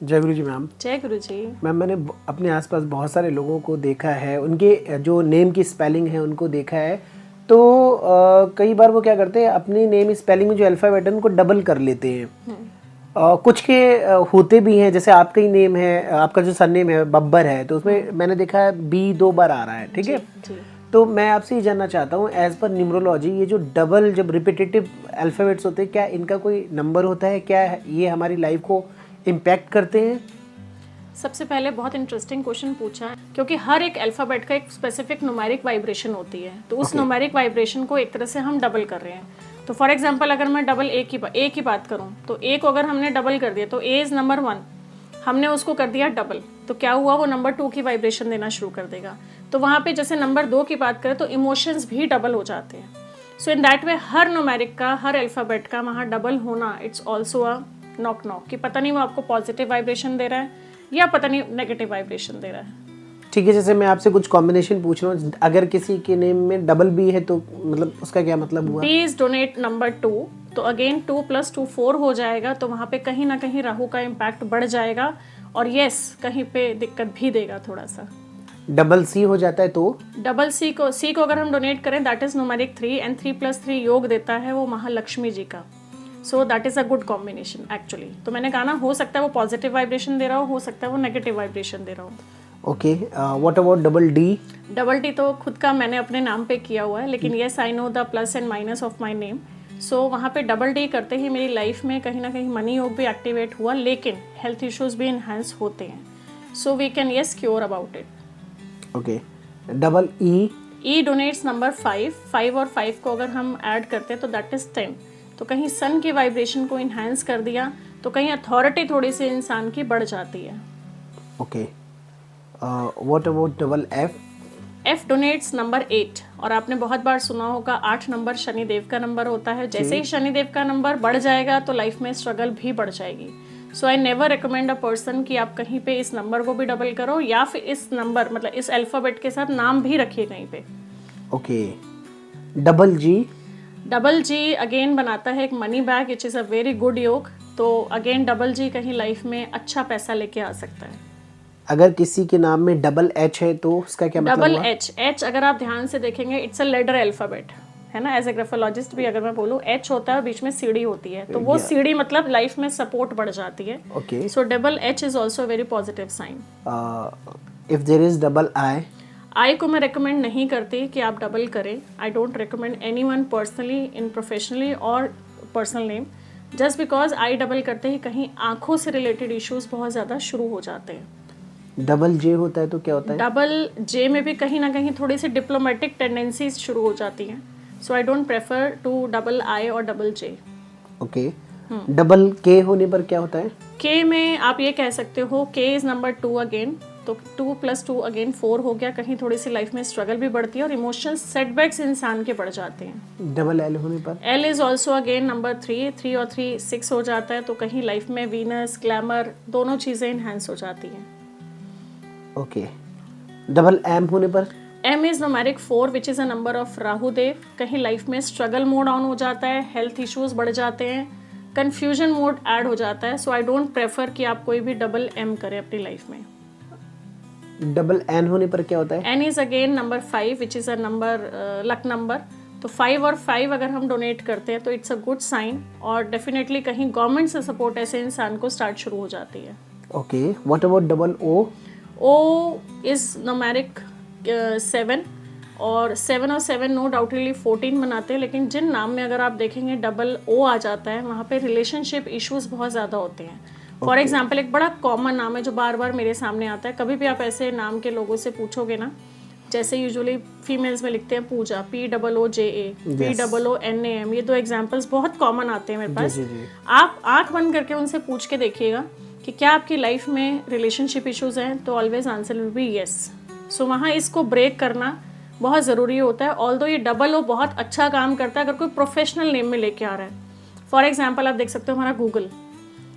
जय गुरु जी मैम। जय गुरु जी। मैम मैंने अपने आसपास बहुत सारे लोगों को देखा है, उनके जो नेम की स्पेलिंग है उनको देखा है, तो कई बार वो क्या करते हैं अपनी नेम स्पेलिंग में जो अल्फ़ाबेट है उनको डबल कर लेते हैं। कुछ के होते भी हैं, जैसे आपका ही नेम है, आपका जो सरनेम है बब्बर है, तो उसमें मैंने देखा है बी 2 बार आ रहा है, ठीक है। तो मैं आपसे ये जानना चाहता हूँ, एज पर न्यूमरोलॉजी, ये जो डबल जब रिपीटेटिव अल्फ़ाबेट्स होते हैं, क्या इनका कोई नंबर होता है, क्या ये हमारी लाइफ को इम्पैक्ट करते हैं? सबसे पहले बहुत इंटरेस्टिंग क्वेश्चन पूछा है, क्योंकि हर एक अल्फ़ाबेट का एक स्पेसिफिक न्यूमेरिक वाइब्रेशन होती है, तो उस न्यूमेरिक वाइब्रेशन को एक तरह से हम डबल कर रहे हैं। तो फॉर एग्जांपल अगर मैं डबल ए की बात करूं, तो ए को अगर हमने डबल कर दिया, तो ए इज़ नंबर 1, हमने उसको कर दिया डबल, तो क्या हुआ, वो नंबर 2 की वाइब्रेशन देना शुरू कर देगा। तो वहाँ पे जैसे नंबर 2 की बात करें तो इमोशंस भी डबल हो जाते हैं। सो in that way her numeric का, हर अल्फ़ाबेट का वहाँ डबल होना, it's also a knock knock, कि पता नहीं वो आपको पॉजिटिव वाइब्रेशन दे रहा है या पता नहीं नेगेटिव वाइब्रेशन दे रहा है। ठीक है, जैसे मैं आपसे कुछ कॉम्बिनेशन पूछ रहा हूँ, अगर किसी के नेम में डबल बी है तो मतलब उसका क्या मतलब हुआ? बी इज डोनेट नंबर 2, तो अगेन 2 + 2 4 हो जाएगा, तो वहाँ पे कहीं ना कहीं राहु का इम्पैक्ट बढ़ जाएगा, और यस कहीं पे दिक्कत भी देगा थोड़ा सा। डबल सी हो जाता है तो डबल सी को अगर हम डोनेट करें, दैट इज न्यूमेरिक 3, एंड 3 + 3 योग देता है वो महालक्ष्मी जी का। So that is a good combination actually. तो मैंने कहा ना, हो सकता है वो पॉजिटिव वाइब्रेशन दे रहा हो सकता है वो नेगेटिव वाइब्रेशन दे रहा हो। Okay, what about double D? Double D तो खुद का मैंने अपने नाम पे किया हुआ है, लेकिन yes I know the plus and minus of my name. So वहाँ पे डबल डी करते ही मेरी लाइफ में कहीं ना कहीं मनी योग भी एक्टिवेट हुआ, लेकिन हेल्थ इश्यूज भी इन्हांस होते हैं। So we can yes cure about it. Okay, double E? E denotes number 5 और 5 को अगर हम ऐड करते हैं तो दैट इज 10। तो कहीं सन की वाइब्रेशन को इन्हांस कर दिया, तो कहीं अथॉरिटी थोड़ी सी इंसान की बढ़ जाती है। Okay, what about double F? F denotes number 8, और आपने बहुत बार सुना होगा 8 नंबर शनिदेव का नंबर होता है। जैसे ही शनिदेव का नंबर बढ़ जाएगा तो लाइफ में स्ट्रगल भी बढ़ जाएगी। So I never recommend a person कि आप कहीं पे इस नंबर को भी डबल करो, या फिर इस नंबर मतलब इस अल्फ़ाबेट के साथ नाम भी रखिए कहीं पे। ओके, डबल जी? डबल जी अगेन बनाता है एक money bag, which is a very good योग। तो अगेन डबल जी कहीं लाइफ में अच्छा पैसा लेके आ सकता है। अगर किसी के नाम में डबल एच है तो उसका क्या मतलब डबल हुआ? एच अगर आप ध्यान से देखेंगे, इट्स अ लेटर अल्फाबेट है ना। एज ए ग्राफोलॉजिस्ट भी अगर मैं बोलूँ, एच होता है और बीच में सीढ़ी होती है, तो वो सीढ़ी मतलब लाइफ में सपोर्ट बढ़ जाती है। Okay, so double H is also very positive sign. If there is double I? I को मैं रिकमेंड नहीं करती कि आप डबल करें। I don't recommend anyone personally, in professionally और personal name, just because I double करते ही कहीं आंखों से रिलेटेड इश्यूज बहुत ज़्यादा शुरू हो जाते हैं। डबल जे होता है तो क्या होता है? डबल जे में भी कहीं ना कहीं थोड़ी सी डिप्लोमेटिक टेंडेंसीज शुरू हो जाती हैं। So I don't prefer to double I और डबल जे। ओके, डबल के होने पर क्या होता है? के में आप ये कह सकते हो, के इज नंबर 2 अगेन, तो 2 + 2 अगेन 4 हो गया। कहीं थोड़ी सी लाइफ में स्ट्रगल भी बढ़ती है और इमोशनल सेटबैक्स इंसान के बढ़ जाते हैं। डबल एल होने पर? L is also again number 3 और 3 6 हो जाता है, तो कहीं लाइफ में वीनस, ग्लैमर, दोनों चीज़ें इन्हांस हो जाती हैं। ओके, डबल एम होने पर? M is numeric 4, which is a number of Rahudev. कहीं लाइफ में स्ट्रगल मोड ऑन हो जाता है, हेल्थ इश्यूज बढ़ जाते हैं, कन्फ्यूजन मोड ऐड हो जाता है। सो आई डोंट प्रेफर कि आप कोई भी डबल एम करें अपनी लाइफ में। डबल एन होने पर क्या होता है? N is again number 5, which is a number luck number. तो 5 और 5 अगर हम डोनेट करते हैं तो इट्स अ गुड साइन, और डेफिनेटली कहीं गवर्नमेंट से सपोर्ट ऐसे इंसान को स्टार्ट शुरू हो जाती है। Okay, what about double O? O is numeric 7, और 7 और 7 नो डाउटली 14 बनाते हैं, लेकिन जिन नाम में अगर आप देखेंगे डबल ओ आ जाता है, वहाँ पे रिलेशनशिप इश्यूज बहुत ज़्यादा होते हैं। फॉर एग्जाम्पल एक बड़ा कॉमन नाम है जो बार बार मेरे सामने आता है, कभी भी आप ऐसे नाम के लोगों से पूछोगे ना, जैसे यूजुअली फीमेल्स में लिखते हैं पूजा, POOJA, POONAM, ये 2 एग्जाम्पल्स बहुत कॉमन आते हैं मेरे पास। आप आंख बंद करके उनसे पूछ के देखिएगा कि क्या आपकी लाइफ में रिलेशनशिप इश्यूज हैं, तो always answer will be yes. So वहाँ इसको ब्रेक करना बहुत ज़रूरी होता है। ऑल्दो ये डबल ओ बहुत अच्छा काम करता है अगर कोई प्रोफेशनल नेम में लेके आ रहा है। फॉर एग्जाम्पल आप देख सकते हो हमारा गूगल,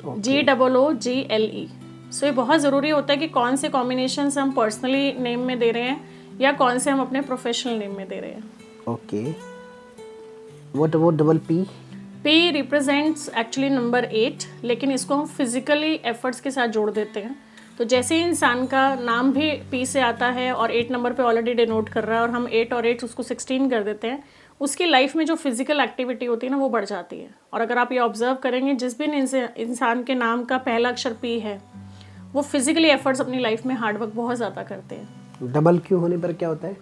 GOOGLE। सो ये बहुत ज़रूरी होता है कि कौन से कॉम्बिनेशन हम पर्सनली नेम में दे रहे हैं या कौन से हम अपने प्रोफेशनल नेम में दे रहे हैं। Okay, what about double P? P represents actually number 8, लेकिन इसको हम फिजिकली एफर्ट्स के साथ जोड़ देते हैं। तो जैसे ही इंसान का नाम भी P से आता है और 8 नंबर पे ऑलरेडी डिनोट कर रहा है और हम 8 और 8 उसको 16 कर देते हैं, उसकी लाइफ में जो फिजिकल एक्टिविटी होती है ना वो बढ़ जाती है। और अगर आप ये ऑब्जर्व करेंगे, जिस भी इंसान के नाम का पहला अक्षर P है वो फिजिकली एफर्ट्स अपनी लाइफ में हार्डवर्क बहुत ज़्यादा करते हैं। डबल क्यू होने पर क्या होता है?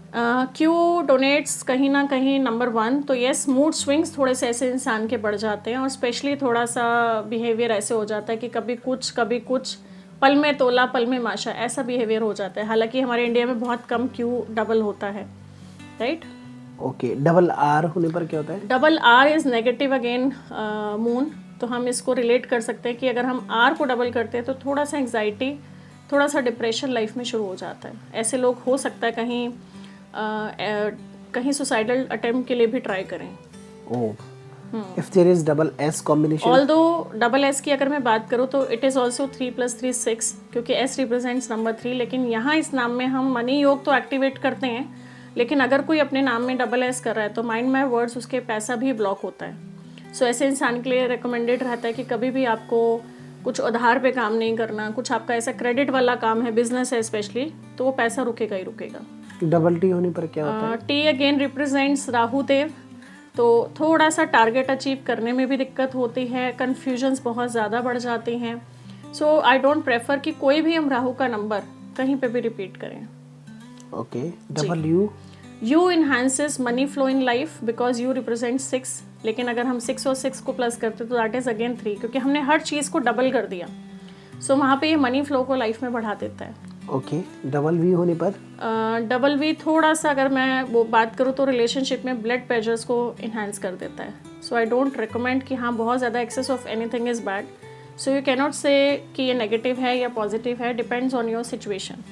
क्यू डोनेट्स कहीं ना कहीं नंबर 1, तो यस मूड स्विंग्स थोड़े से ऐसे इंसान के बढ़ जाते हैं और स्पेशली थोड़ा सा बिहेवियर ऐसे हो जाता है कि कभी कुछ पल में तोला पल में माशा, ऐसा बिहेवियर हो जाता है। हालांकि हमारे इंडिया में बहुत कम क्यू डबल होता है, राइट? ओके, डबल आर होने पर क्या होता है? Double R is negative again moon, तो हम इसको रिलेट कर सकते हैं कि अगर हम आर को डबल करते हैं तो थोड़ा सा एंग्जाइटी, थोड़ा सा डिप्रेशन लाइफ में शुरू हो जाता है। ऐसे लोग हो सकता है कहीं सुसाइडल अटेम्प्ट के लिए भी ट्राई करें। Oh, if there is double S combination, although double S की अगर मैं बात करूँ तो इट इज़ ऑल्सो 3 + 3 6, क्योंकि एस रिप्रेजेंट्स नंबर 3। लेकिन यहाँ इस नाम में हम मनी योग तो एक्टिवेट करते हैं, लेकिन अगर कोई अपने नाम में डबल एस कर रहा है तो माइंड माई वर्ड्स उसके पैसा भी ब्लॉक होता है। सो ऐसे इंसान के लिए रिकमेंडेड रहता है कि कभी भी आपको कुछ उधार पे काम नहीं करना, कुछ आपका ऐसा क्रेडिट वाला काम है, बिजनेस है स्पेशली, तो वो पैसा रुकेगा ही रुकेगा। डबल टी होने पर क्या होता है? टी अगेन रिप्रेजेंट्स राहु देव, तो थोड़ा सा टारगेट अचीव करने में भी दिक्कत होती है, कन्फ्यूजन्स बहुत ज़्यादा बढ़ जाती हैं। सो आई डोंट प्रेफर कि कोई भी हम राहु का नंबर कहीं पे भी रिपीट करें। Okay, double U, you enhances money flow in life because you represent 6, लेकिन अगर हम 6 और 6 को प्लस करते तो दैट इज अगेन 3, क्योंकि हमने हर चीज़ को डबल कर दिया। सो वहाँ पे ये मनी फ्लो को लाइफ में बढ़ा देता है। ओके, डबल वी होने पर? डबल वी थोड़ा सा अगर मैं वो बात करूँ तो रिलेशनशिप में ब्लड प्रेशर्स को इन्हांस कर देता है। सो आई डोंट रिकमेंड कि हाँ बहुत ज़्यादा excess of anything is bad. So you cannot say कि ये नेगेटिव है या पॉजिटिव है, depends on your situation.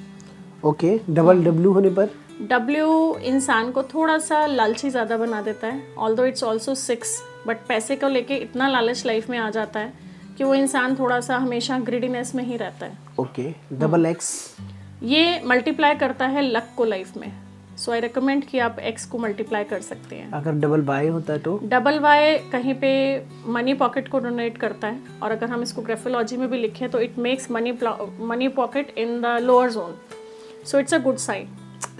Okay, double W होने पर? डब्ल्यू इंसान को थोड़ा सा लालची ज़्यादा बना देता है, ऑल्दो इट्स ऑल्सो 6, बट पैसे को लेके इतना लालच लाइफ में आ जाता है कि वो इंसान थोड़ा सा हमेशा ग्रीडीनेस में ही रहता है। Okay, double x? ये मल्टीप्लाई करता है लक को लाइफ में। सो आई रिकमेंड कि आप एक्स को मल्टीप्लाई कर सकते हैं। अगर डबल वाई होता है तो? डबल वाई कहीं पे मनी पॉकेट को डोनेट करता है, और अगर हम इसको ग्राफोलॉजी में भी लिखें तो it makes money pocket in the lower zone, so it's a good sign.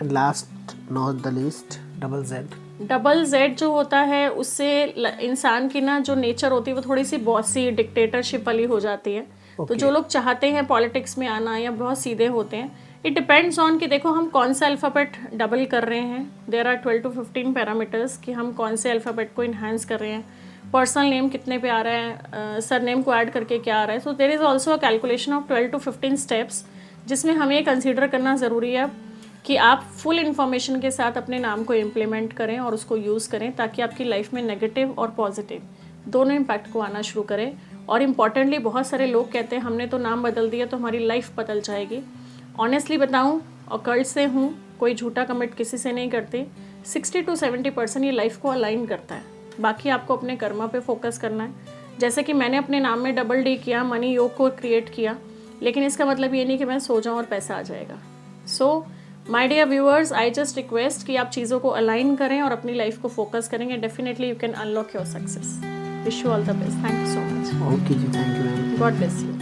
Last not the least, double Z? Double Z जो होता है उससे इंसान की ना जो नेचर होती है वो थोड़ी सी बॉसी डिक्टेटरशिप वाली हो जाती है। तो जो लोग चाहते हैं पॉलिटिक्स में आना या बहुत सीधे होते हैं, इट डिपेंड्स ऑन कि देखो हम कौन सा अल्फ़ाबेट डबल कर रहे हैं। देयर आर 12 to 15 पैरामीटर्स कि हम कौन से अल्फ़ाबेट को इन्हांस कर रहे हैं, पर्सनल नेम कितने पे आ रहा है, सर नेम को ऐड करके क्या आ रहा है। So there is also a calculation of 12 to 15 steps, जिसमें हमें ये कंसिडर करना ज़रूरी है कि आप फुल इन्फॉर्मेशन के साथ अपने नाम को इम्प्लीमेंट करें और उसको यूज़ करें, ताकि आपकी लाइफ में नेगेटिव और पॉजिटिव दोनों इम्पैक्ट को आना शुरू करें। और इम्पॉर्टेंटली बहुत सारे लोग कहते हैं हमने तो नाम बदल दिया तो हमारी लाइफ बदल जाएगी। ऑनेस्टली बताऊँ, ऑकल्ट से हूँ, कोई झूठा कमिट किसी से नहीं करती। 60 to 70% ये लाइफ को अलाइन करता है, बाकी आपको अपने कर्मा पे फोकस करना है। जैसे कि मैंने अपने नाम में डबल डी किया, मनी योग को क्रिएट किया, लेकिन इसका मतलब ये नहीं कि मैं सो जाऊँ और पैसा आ जाएगा। So my dear viewers, I just request कि आप चीज़ों को अलाइन करें और अपनी लाइफ को फोकस करेंगे, definitely you can unlock your success. Wish you all the best. Thank you so much. Okay जी, thank you ma'am. God bless you.